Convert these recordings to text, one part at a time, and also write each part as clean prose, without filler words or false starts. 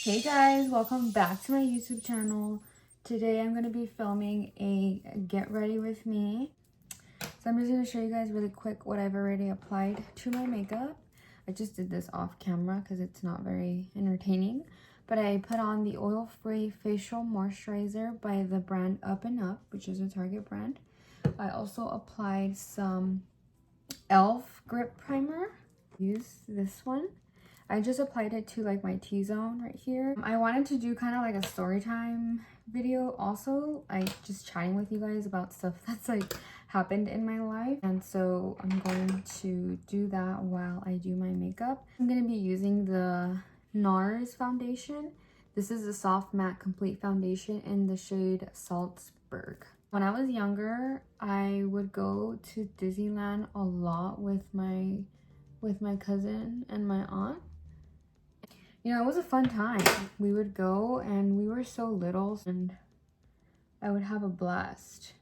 Hey guys, welcome back to my YouTube channel. Today I'm going to be filming a get ready with me. So I'm just going to show you guys really quick what I've already applied to my makeup. I just did this off camera because it's not very entertaining. But I put on the oil-free facial moisturizer by the brand Up and Up, which is a Target brand. I also applied some e.l.f. grip primer. Use this one. I just applied it to like my T-zone right here. I wanted to do kind of like a story time video also. I just chatting with you guys about stuff that's like happened in my life. And so I'm going to do that while I do my makeup. I'm going to be using the NARS foundation. This is a soft matte complete foundation in the shade Salzburg. When I was younger, I would go to Disneyland a lot with my cousin and my aunt. You know, it was a fun time. We would go and we were so little and I would have a blast.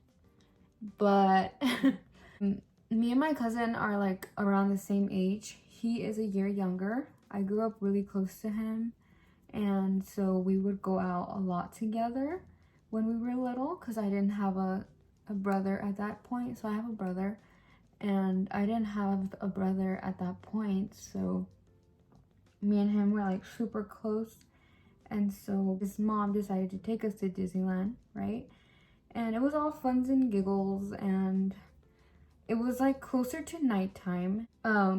But me and my cousin are like around the same age. He is a year younger. I grew up really close to him. And so we would go out a lot together when we were little because I didn't have a brother at that point. So I have a brother and I didn't have a brother at that point. So me and him were like super close, and so his mom decided to take us to Disneyland, right? And it was all funs and giggles, and it was like closer to nighttime.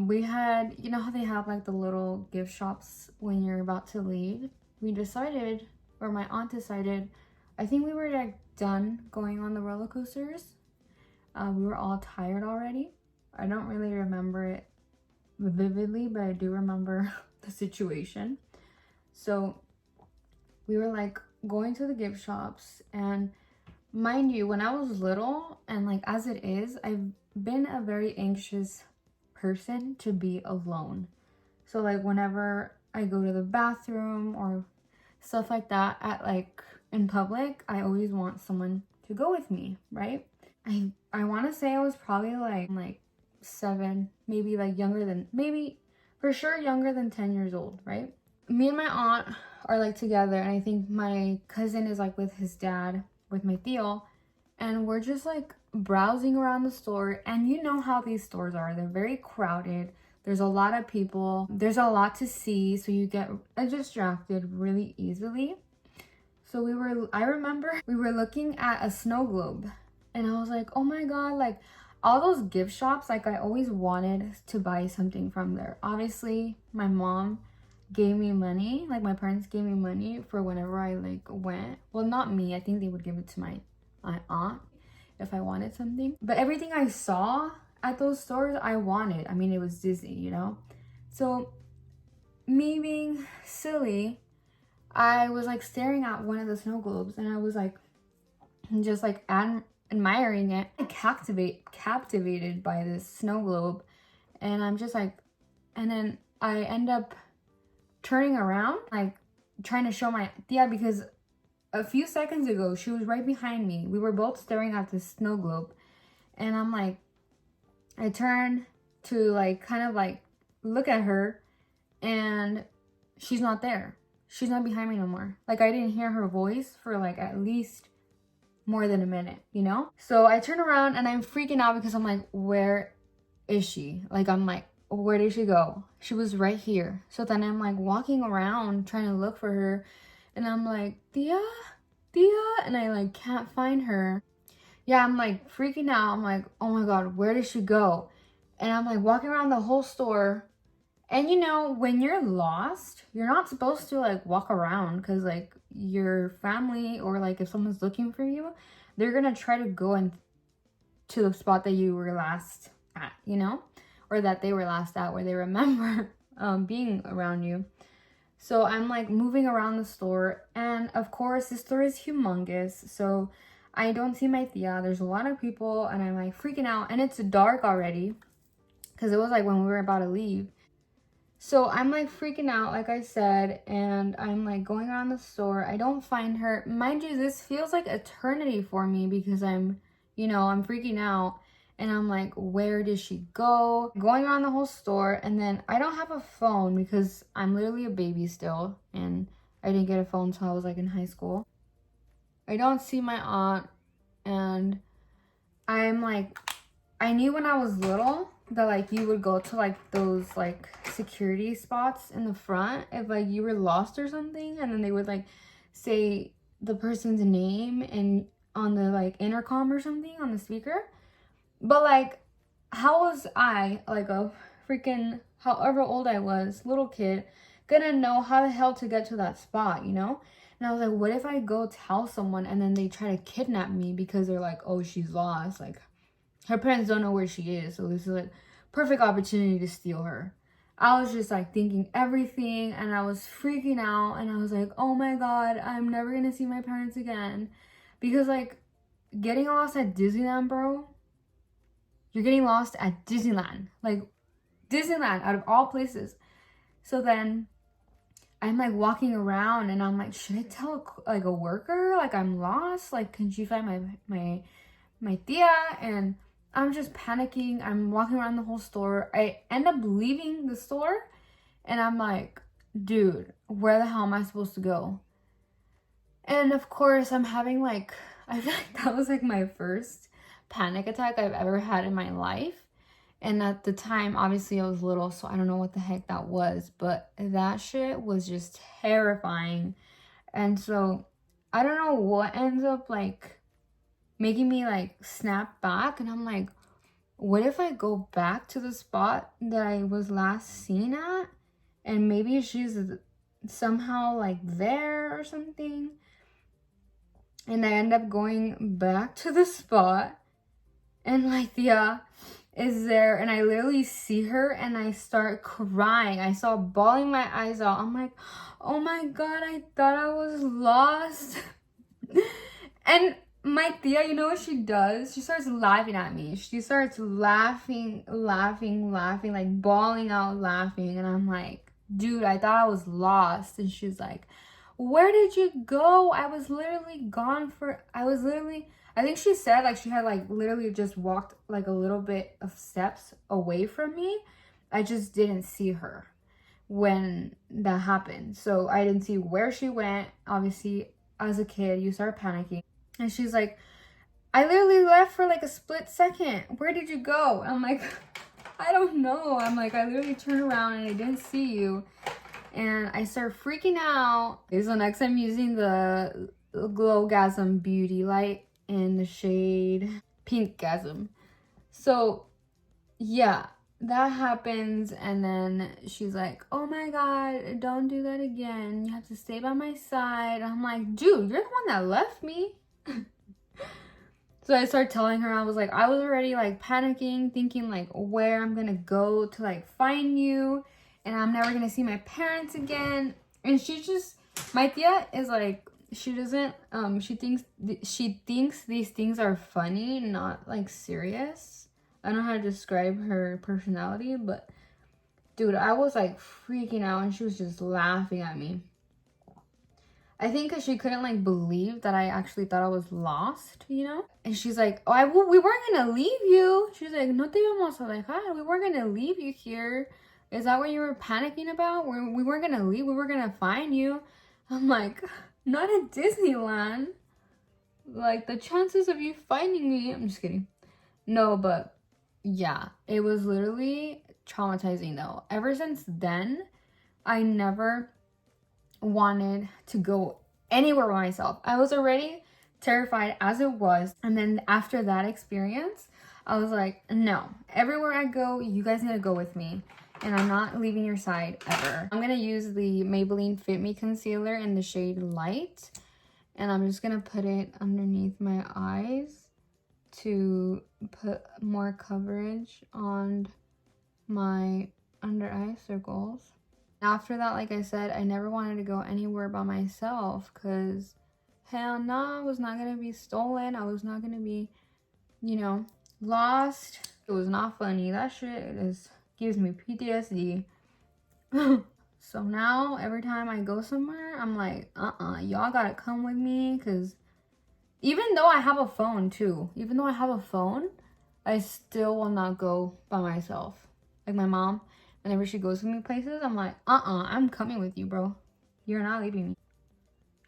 We had, you know how they have like the little gift shops when you're about to leave? We decided, or my aunt decided, I think we were like done going on the roller coasters. We were all tired already. I don't really remember it vividly, but I do remember the situation. So we were like going to the gift shops, and mind you, when I was little and like as it is, I've been a very anxious person to be alone. So like whenever I go to the bathroom or stuff like that at like in public, I always want someone to go with me, right? I want to say I was probably like 7, maybe like younger than, maybe for sure younger than 10 years old, right? Me and my aunt are like together, and I think my cousin is like with his dad, with my tío, and we're just like browsing around the store. And you know how these stores are, they're very crowded, there's a lot of people, there's a lot to see, so you get distracted really easily. So I remember we were looking at a snow globe, and I was like, oh my god, like all those gift shops, like I always wanted to buy something from there. Obviously, my mom gave me money, like my parents gave me money for whenever I like went. Well, not me, I think they would give it to my aunt if I wanted something. But everything I saw at those stores, I wanted. I mean, it was Disney, you know? So me being silly, I was like staring at one of the snow globes, and I was like just like admiring it, captivated by this snow globe. And I'm just like, and then I end up turning around, like trying to show my tia, because a few seconds ago she was right behind me. We were both staring at this snow globe, and I'm like, I turn to like kind of like look at her, and she's not there. She's not behind me no more. Like I didn't hear her voice for like at least more than a minute, you know? So I turn around and I'm freaking out because I'm like, where is she? Like, I'm like, where did she go? She was right here. So then I'm like walking around trying to look for her, and I'm like, Tia, and I like can't find her. Yeah, I'm like freaking out. I'm like, oh my god, where did she go? And I'm like walking around the whole store. And you know, when you're lost, you're not supposed to like walk around, because like your family, or like if someone's looking for you, they're gonna try to go to the spot that you were last at, you know, or that they were last at, where they remember being around you. So I'm like moving around the store, and of course the store is humongous, so I don't see my tia. There's a lot of people, and I'm like freaking out, and it's dark already because it was like when we were about to leave. So I'm like freaking out, like I said, and I'm like going around the store. I don't find her. Mind you, this feels like eternity for me because I'm freaking out. And I'm like, where did she go? Going around the whole store, and then I don't have a phone because I'm literally a baby still, and I didn't get a phone until I was like in high school. I don't see my aunt, and I'm like, I knew when I was little that like you would go to like those like security spots in the front if like you were lost or something, and then they would like say the person's name and on the like intercom or something on the speaker. But like, how was I, like a freaking however old I was, little kid, gonna know how the hell to get to that spot, you know? And I was like, what if I go tell someone and then they try to kidnap me because they're like, oh, she's lost, like her parents don't know where she is, so this is like perfect opportunity to steal her. I was just like thinking everything, and I was freaking out, and I was like, oh my god, I'm never gonna see my parents again. Because like getting lost at Disneyland, bro, you're getting lost at Disneyland. Like Disneyland out of all places. So then I'm like walking around and I'm like, should I tell like a worker like I'm lost? Like, can she find my tia? And I'm just panicking. I'm walking around the whole store. I end up leaving the store and I'm like, dude, where the hell am I supposed to go? And of course I'm having like, I feel like that was like my first panic attack I've ever had in my life. And at the time, obviously I was little, so I don't know what the heck that was, but that shit was just terrifying. And so I don't know what ends up like making me like snap back, and I'm like, what if I go back to the spot that I was last seen at and maybe she's somehow like there or something? And I end up going back to the spot and like Thea is there, and I literally see her and I start crying. I start bawling my eyes out. I'm like, oh my god, I thought I was lost. And my tia, you know what she does? She starts laughing at me. She starts laughing, like bawling out laughing. And I'm like, dude, I thought I was lost. And she's like, where did you go? I think she said like she had like literally just walked like a little bit of steps away from me. I just didn't see her when that happened. So I didn't see where she went. Obviously, as a kid, you start panicking. And she's like, I literally left for like a split second. Where did you go? I'm like, I don't know. I'm like, I literally turned around and I didn't see you. And I start freaking out. So next I'm using the Glowgasm Beauty Light in the shade Pinkgasm. So yeah, that happens, and then she's like, oh my god, don't do that again. You have to stay by my side. I'm like, dude, you're the one that left me. So I started telling her, I was already like panicking, thinking like where I'm gonna go to like find you, and I'm never gonna see my parents again. And my tia is like, she doesn't, she thinks these things are funny, not like serious. I don't know how to describe her personality, but dude, I was like freaking out and she was just laughing at me. I think because she couldn't like believe that I actually thought I was lost, you know? And she's like, oh, we weren't gonna leave you. She's like, no te íbamos a dejar. We weren't gonna leave you here. Is that what you were panicking about? We weren't gonna leave. We were gonna find you. I'm like, not at Disneyland. Like, the chances of you finding me. I'm just kidding. No, but yeah, it was literally traumatizing though. Ever since then, I never wanted to go anywhere by myself. I was already terrified as it was, and then after that experience I was like, no, everywhere I go you guys need to go with me, and I'm not leaving your side ever. I'm gonna use the Maybelline Fit Me concealer in the shade Light, and I'm just gonna put it underneath my eyes to put more coverage on my under eye circles. After that, like I said, I never wanted to go anywhere by myself because hell no, I was not going to be stolen. I was not going to be, you know, lost. It was not funny. That shit gives me PTSD. So now, every time I go somewhere, I'm like, y'all got to come with me, because even though I have a phone too, I still will not go by myself. Like my mom, whenever she goes with me places, I'm like, I'm coming with you, bro. You're not leaving me.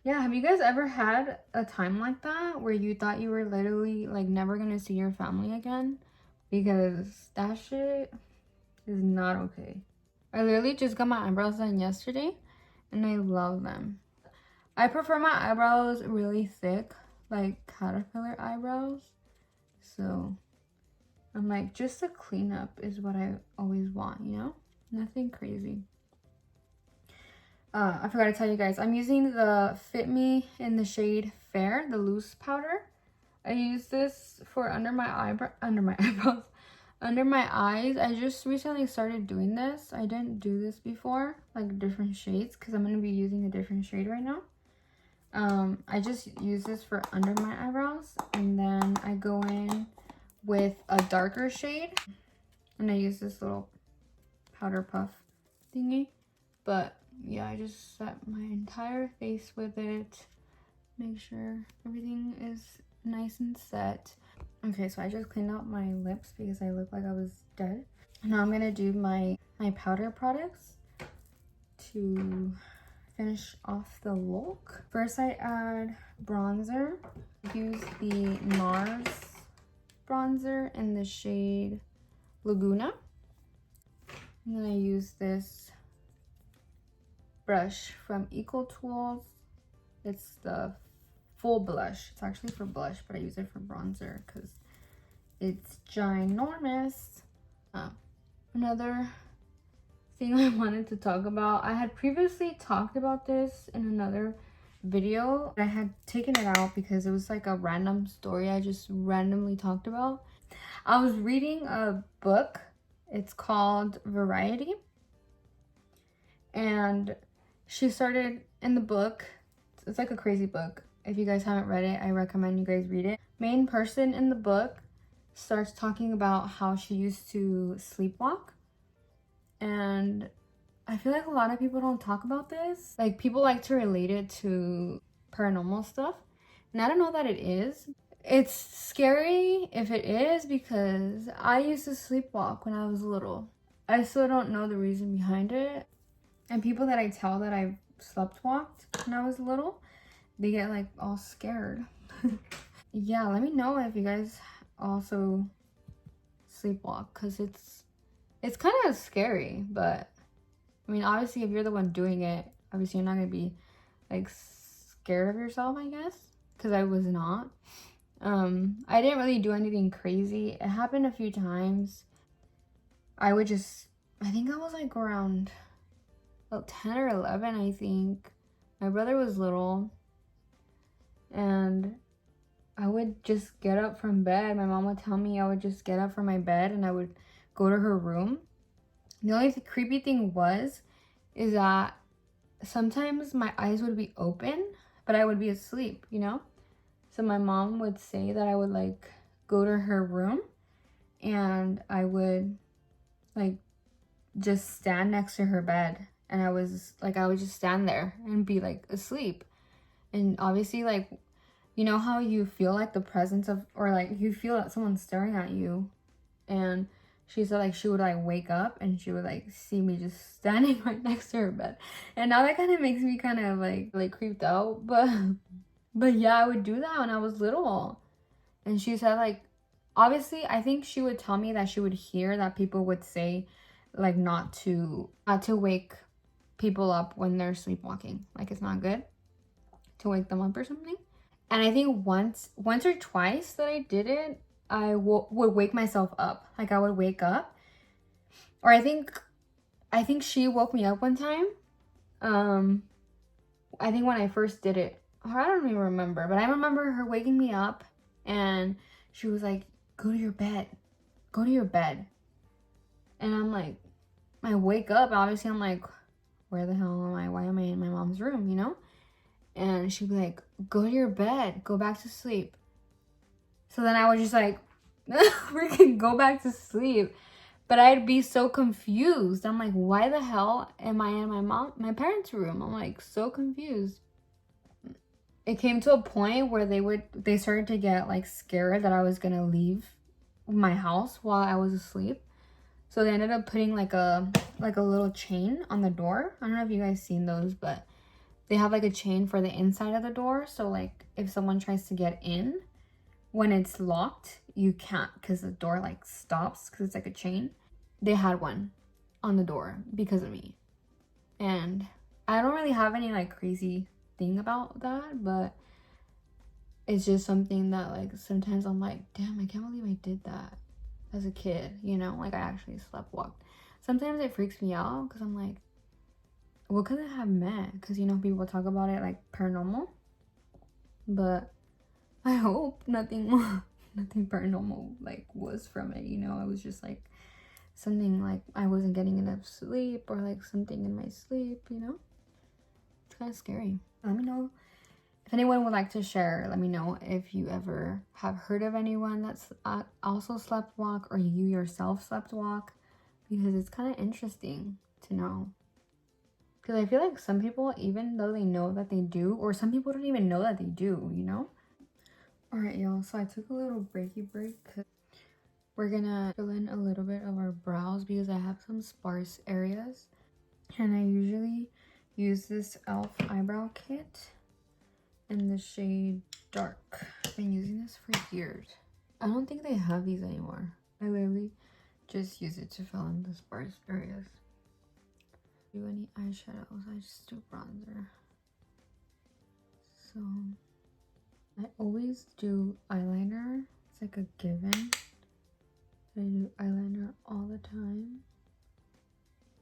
Yeah, have you guys ever had a time like that where you thought you were literally like never gonna see your family again? Because that shit is not okay. I literally just got my eyebrows done yesterday and I love them. I prefer my eyebrows really thick, like caterpillar eyebrows. So I'm like, just a cleanup is what I always want, you know? Nothing crazy. I forgot to tell you guys, I'm using the Fit Me in the shade Fair, the loose powder. I use this for under my eyebrows, under my eyes. I just recently started doing this. I didn't do this before, like different shades, because I'm going to be using a different shade right now. I just use this for under my eyebrows, and then I go in with a darker shade, and I use this little powder puff thingy. But yeah, I just set my entire face with it, make sure everything is nice and set. Okay, so I just cleaned out my lips because I looked like I was dead. Now I'm gonna do my powder products to finish off the look. First, I add bronzer. Use the NARS bronzer in the shade Laguna. And then I use this brush from Equal Tools. It's the full blush. It's actually for blush, but I use it for bronzer because it's ginormous. Another thing I wanted to talk about, I had previously talked about this in another video. I had taken it out because it was like a random story I just randomly talked about. I was reading a book. It's called Variety. And she started in the book, it's like a crazy book. If you guys haven't read it, I recommend you guys read it. Main person in the book starts talking about how she used to sleepwalk. And I feel like a lot of people don't talk about this. Like, people like to relate it to paranormal stuff. And I don't know that it is. It's scary if it is, because I used to sleepwalk when I was little. I still don't know the reason behind it. And people that I tell that I've slept walked when I was little, they get like all scared. Yeah, let me know if you guys also sleepwalk, because it's kind of scary. But I mean, obviously, if you're the one doing it, obviously you're not gonna be like scared of yourself, I guess, because I was not. I didn't really do anything crazy. It happened a few times. I think I was like around about 10 or 11, I think. My brother was little, and I would just get up from bed. My mom would tell me I would just get up from my bed and I would go to her room. The only creepy thing is that sometimes my eyes would be open, but I would be asleep, you know? So my mom would say that I would like go to her room and I would like just stand next to her bed, and I would just stand there and be like asleep. And obviously, like, you know how you feel like the presence of, or like you feel that someone's staring at you. And she said like she would like wake up and she would like see me just standing right next to her bed. And now that kind of makes me kind of like creeped out. But yeah, I would do that when I was little. And she said like, obviously, I think she would tell me that she would hear that people would say like not to wake people up when they're sleepwalking. Like, it's not good to wake them up or something. And I think once or twice that I did it, I would wake myself up. Like, I would wake up. Or I think she woke me up one time. I think when I first did it. Or I don't even remember. But I remember her waking me up. And she was like, go to your bed. Go to your bed. And I'm like, I wake up. Obviously, I'm like, where the hell am I? Why am I in my mom's room, you know? And she'd be like, go to your bed. Go back to sleep. So then I would just like, freaking go back to sleep. But I'd be so confused. I'm like, why the hell am I in my parents' room? I'm like so confused. It came to a point where they started to get like scared that I was gonna leave my house while I was asleep. So they ended up putting like a little chain on the door. I don't know if you guys seen those, but they have like a chain for the inside of the door. So like if someone tries to get in, when it's locked, you can't because the door like stops because it's like a chain. They had one on the door because of me. And I don't really have any like crazy thing about that, but it's just something that like sometimes I'm like, damn, I can't believe I did that as a kid, you know, like I actually sleptwalked. Sometimes it freaks me out because I'm like, what could it have meant? Because, you know, people talk about it like paranormal, but I hope nothing nothing paranormal like was from it, you know. It was just like something like I wasn't getting enough sleep or like something in my sleep, you know. It's kind of scary. Let me know if anyone would like to share. Let me know if you ever have heard of anyone that's also sleptwalk, or you yourself sleptwalk, because it's kind of interesting to know. Because I feel like some people, even though they know that they do, or some people don't even know that they do, you know? Alright, y'all, so I took a little breaky break because we're gonna fill in a little bit of our brows because I have some sparse areas. And I usually use this e.l.f. eyebrow kit in the shade Dark. I've been using this for years. I don't think they have these anymore. I literally just use it to fill in the sparse areas. Do any eyeshadows, I just do bronzer. So I always do eyeliner. It's like a given. I do eyeliner all the time.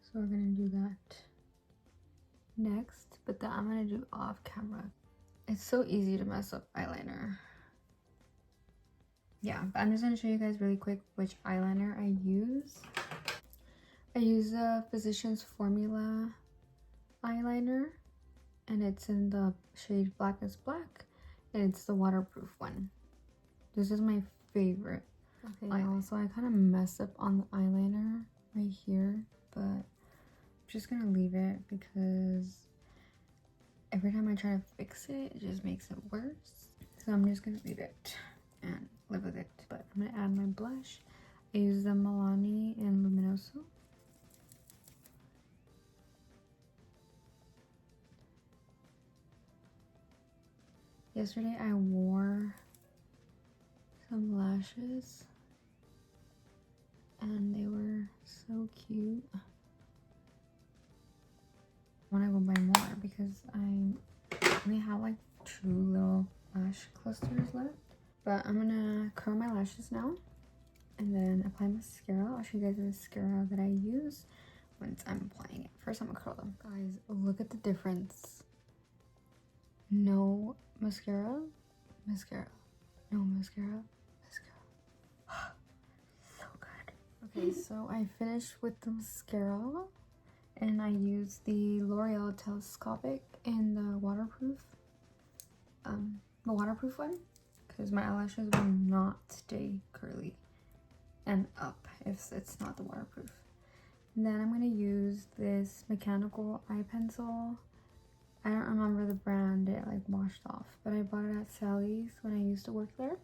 So we're gonna do that next, but then I'm gonna do off camera. It's so easy to mess up eyeliner. Yeah, but I'm just gonna show you guys really quick which eyeliner I use. I use the Physicians Formula eyeliner, and it's in the shade Black is Black, and it's the waterproof one. This is my favorite. Okay, so I kind of messed up on the eyeliner right here, but I'm just gonna leave it because every time I try to fix it, it just makes it worse. So I'm just gonna leave it and live with it. But I'm gonna add my blush. I use the Milani in Luminoso. Yesterday I wore some lashes and they were so cute. I want to go buy more because I only have like 2 little lash clusters left. But I'm gonna curl my lashes now and then apply mascara. I'll show you guys the mascara that I use once I'm applying it. First I'm gonna curl them. Guys, look at the difference. No mascara, mascara, no mascara, mascara. So good. Okay, so I finished with the mascara and I used the L'Oreal Telescopic in the waterproof one, because my eyelashes will not stay curly and up if it's not the waterproof. And then I'm gonna use this mechanical eye pencil. I don't remember the brand, it like washed off, but I bought it at Sally's when I used to work there.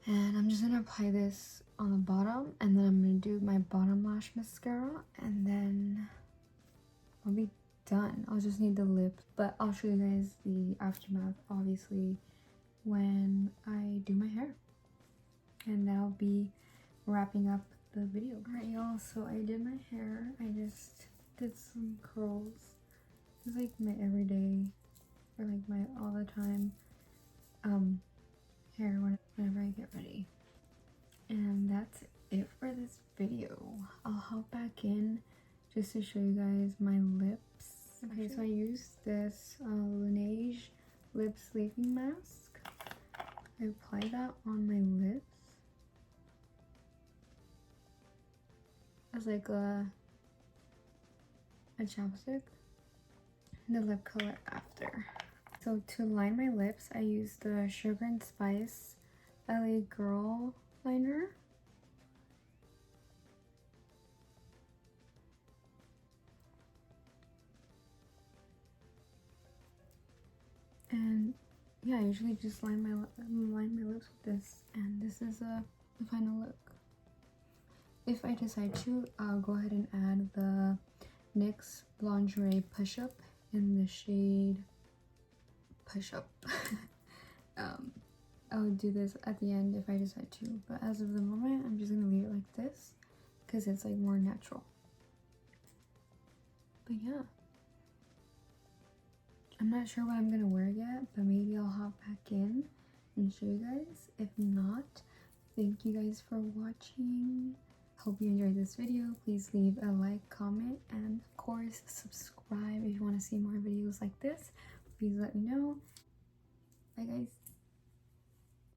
And I'm just gonna apply this on the bottom, and then I'm gonna do my bottom lash mascara, and then I'll be done. I'll just need the lips, but I'll show you guys the aftermath obviously when I do my hair. And that'll be wrapping up the video. Alright y'all, so I did my hair. I just did some curls. It's like my everyday, or like my all the time hair whenever I get ready. And that's it for this video. I'll hop back in just to show you guys my lips. Okay, so I used this Laneige lip sleeping mask. I apply that on my lips as like a chapstick, the lip color after. So to line my lips, I use the Sugar and Spice LA Girl liner. And yeah, I usually just line my lips with this, and this is the final look. If I decide to, I'll go ahead and add the NYX Lingerie Push-Up in the shade Push Up. I would do this at the end if I decide to, but as of the moment, I'm just gonna leave it like this because it's like more natural. But yeah, I'm not sure what I'm gonna wear yet, but maybe I'll hop back in and show you guys. If not, thank you guys for watching. Hope you enjoyed this video. Please leave a like, comment, and of course subscribe if you want to see more videos like this. Please let me know. Bye guys.